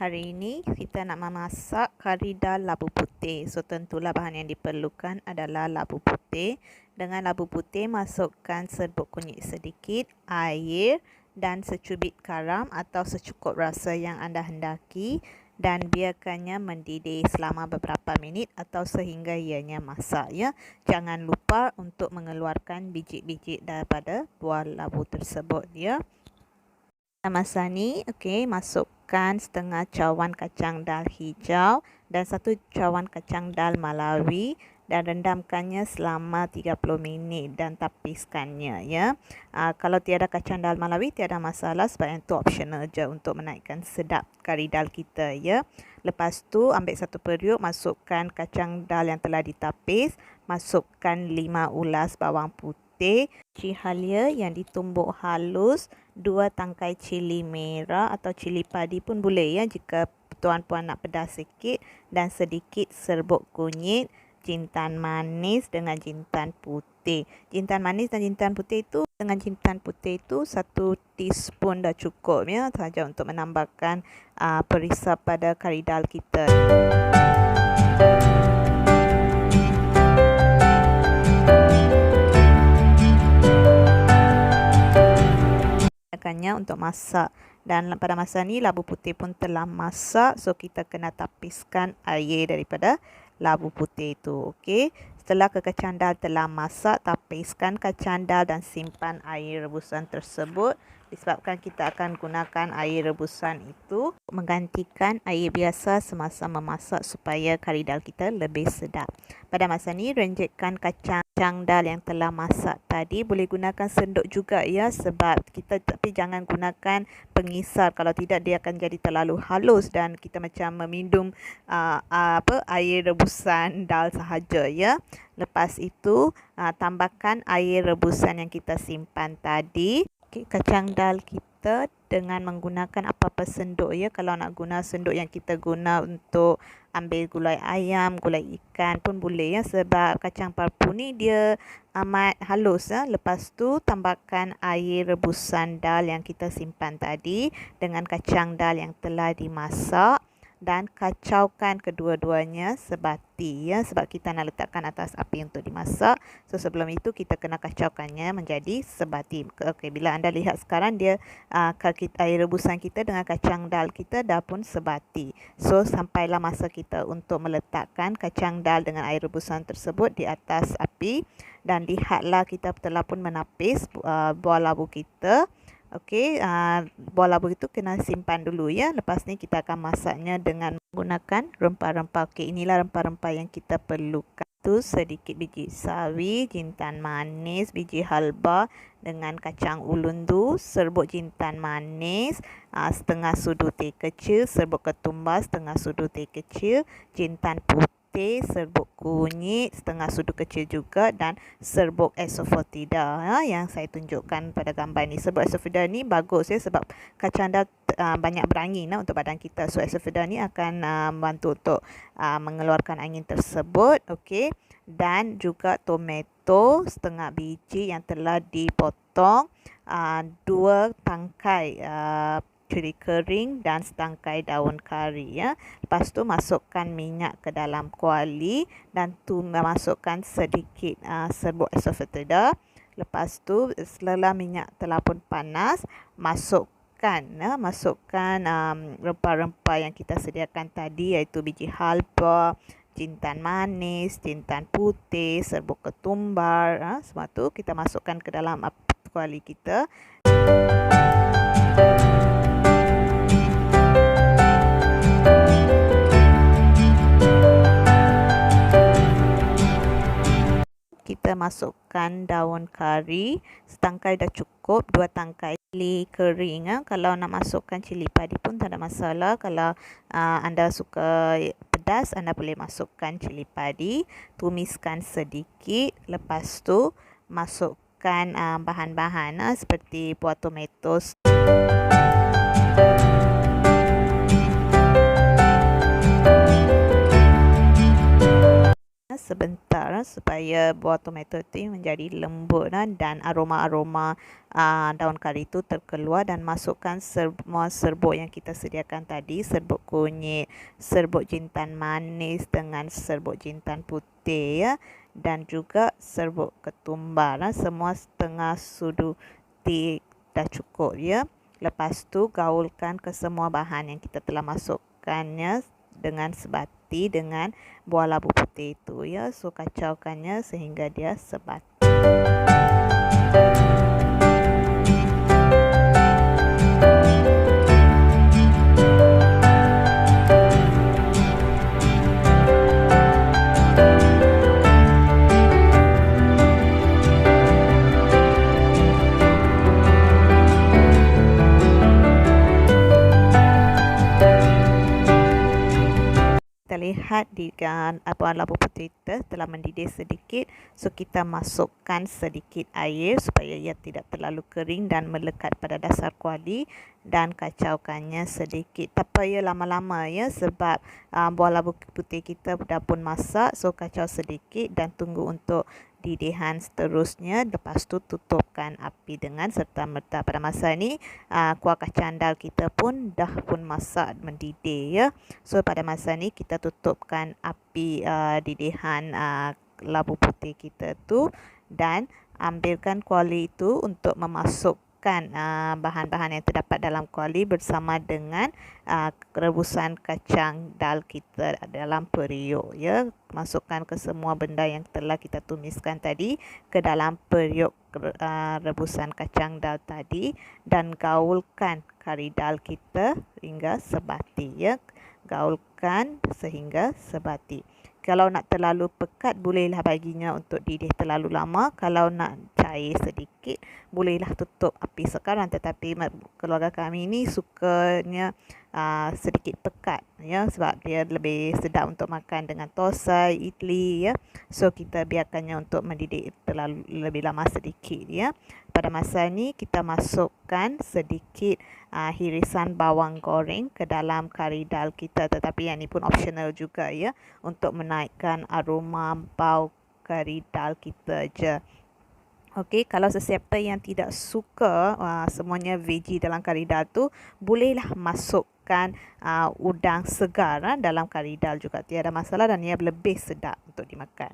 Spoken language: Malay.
Hari ini kita nak memasak kari dal labu putih. So tentulah bahan yang diperlukan adalah labu putih. Dengan labu putih masukkan serbuk kunyit sedikit, air dan secubit garam atau secukup rasa yang anda hendaki dan biarkannya mendidih selama beberapa minit atau sehingga ianya masak ya. Jangan lupa untuk mengeluarkan biji-biji daripada buah labu tersebut ya. Masa ni, masukkan setengah cawan kacang dal hijau dan 1 cawan kacang dal Malawi dan rendamkannya selama 30 minit dan tapiskannya ya. Kalau tiada kacang dal Malawi tiada masalah sebab itu optional je untuk menaikkan sedap kari dal kita ya. Lepas tu ambil 1 periuk, masukkan kacang dal yang telah ditapis, masukkan 5 ulas bawang putih, cili halia yang ditumbuk halus, 2 tangkai cili merah atau cili padi pun boleh ya jika tuan-puan nak pedas sikit, dan sedikit serbuk kunyit, jintan manis dengan jintan putih. Jintan manis dan jintan putih itu dengan jintan putih itu 1 teaspoon dah cukup ya, sahaja untuk menambahkan perisap pada kari dal kita. Untuk masak, dan pada masa ni labu putih pun telah masak, so kita kena tapiskan air daripada labu putih itu. Setelah kacang dal telah masak, tapiskan kacang dal dan simpan air rebusan tersebut. Disebabkan kita akan gunakan air rebusan itu menggantikan air biasa semasa memasak supaya kari dal kita lebih sedap. Pada masa ni renjekkan kacang dal yang telah masak tadi. Boleh gunakan sendok juga ya, sebab kita, tapi jangan gunakan pengisar, kalau tidak dia akan jadi terlalu halus dan kita macam meminum air rebusan dal sahaja ya. Lepas itu tambahkan air rebusan yang kita simpan tadi. Kacang dal kita dengan menggunakan apa-apa sendok ya. Kalau nak guna sendok yang kita guna untuk ambil gulai ayam, gulai ikan pun boleh ya, sebab kacang parpu ni dia amat halus ya. Lepas tu tambahkan air rebusan dal yang kita simpan tadi dengan kacang dal yang telah dimasak dan kacaukan kedua-duanya sebati ya, sebab kita nak letakkan atas api untuk dimasak. So sebelum itu kita kena kacaukannya menjadi sebati. Bila anda lihat sekarang dia air rebusan kita dengan kacang dal kita dah pun sebati. So sampailah masa kita untuk meletakkan kacang dal dengan air rebusan tersebut di atas api, dan lihatlah kita telah pun menapis buah labu kita. Buah labu itu kena simpan dulu ya. Lepas ni kita akan masaknya dengan menggunakan rempah-rempah. Inilah rempah-rempah yang kita perlukan. Tu sedikit biji sawi, jintan manis, biji halba dengan kacang ulundu, serbuk jintan manis, setengah sudu teh kecil, serbuk ketumbar setengah sudu teh kecil, jintan putih, serbuk kunyit setengah sudu kecil juga, dan serbuk asafoetida yang saya tunjukkan pada gambar ni. Serbuk asafoetida ni bagus ya, sebab kacang dal banyak berangin untuk badan kita. So asafoetida ni akan membantu untuk mengeluarkan angin tersebut. Dan juga tomato setengah biji yang telah dipotong, 2 tangkai cili kering dan setangkai daun kari ya. Lepas tu masukkan minyak ke dalam kuali dan masukkan sedikit serbuk asafoetida. Lepas tu setelah minyak telah pun panas, masukkan rempah-rempah yang kita sediakan tadi, iaitu biji halba, jintan manis, jintan putih, serbuk ketumbar. Semua tu kita masukkan ke dalam kuali kita. Kita masukkan daun kari, setangkai dah cukup, 2 tangkai cili kering. Kalau nak masukkan cili padi pun tak ada masalah. Kalau anda suka pedas, anda boleh masukkan cili padi. Tumiskan sedikit. Lepas tu masukkan bahan-bahan seperti buah tomato. sebentar supaya buah tomato itu menjadi lembut dan aroma-aroma daun kari itu terkeluar, dan masukkan semua serbuk yang kita sediakan tadi, serbuk kunyit, serbuk jintan manis dengan serbuk jintan putih dan juga serbuk ketumbar, semua setengah sudu teh dah cukup Lepas tu gaulkan ke semua bahan yang kita telah masukkannya dengan sebati dengan buah labu putih itu So kacaukannya sehingga dia sebati. Kita lihat dengan buah labu putih kita telah mendidih sedikit, so kita masukkan sedikit air supaya ia tidak terlalu kering dan melekat pada dasar kuali, dan kacaukannya sedikit. Tak payah lama-lama sebab buah labu putih kita dah pun masak, so kacau sedikit dan tunggu untuk didihan seterusnya. Lepas tu tutupkan api dengan serta-merta. Pada masa ni kuah kacang dal kita pun dah pun masak mendidih So pada masa ni kita tutupkan api didihan labu putih kita tu, dan ambilkan kuali itu untuk memasukkan bahan-bahan yang terdapat dalam kuali bersama dengan rebusan kacang dal kita dalam periuk Masukkan ke semua benda yang telah kita tumiskan tadi ke dalam periuk rebusan kacang dal tadi, dan gaulkan kari dal kita hingga sebati Gaulkan sehingga sebati. Kalau nak terlalu pekat, bolehlah baginya untuk didih terlalu lama. Kalau nak cair sedikit, bolehlah tutup api sekarang. Tetapi keluarga kami ni sukanya sedikit pekat sebab dia lebih sedap untuk makan dengan tosai, idli So kita biarkannya untuk mendidih terlalu lebih lama sedikit Pada masa ni kita masukkan sedikit hirisan bawang goreng ke dalam kari dal kita, tetapi yang ni pun optional juga untuk menaikkan aroma bau kari dal kita je. Okey, kalau sesiapa yang tidak suka semuanya veggie dalam kari dal tu, bolehlah masukkan udang segar dalam kari dal juga, tiada masalah, dan ia lebih sedap untuk dimakan.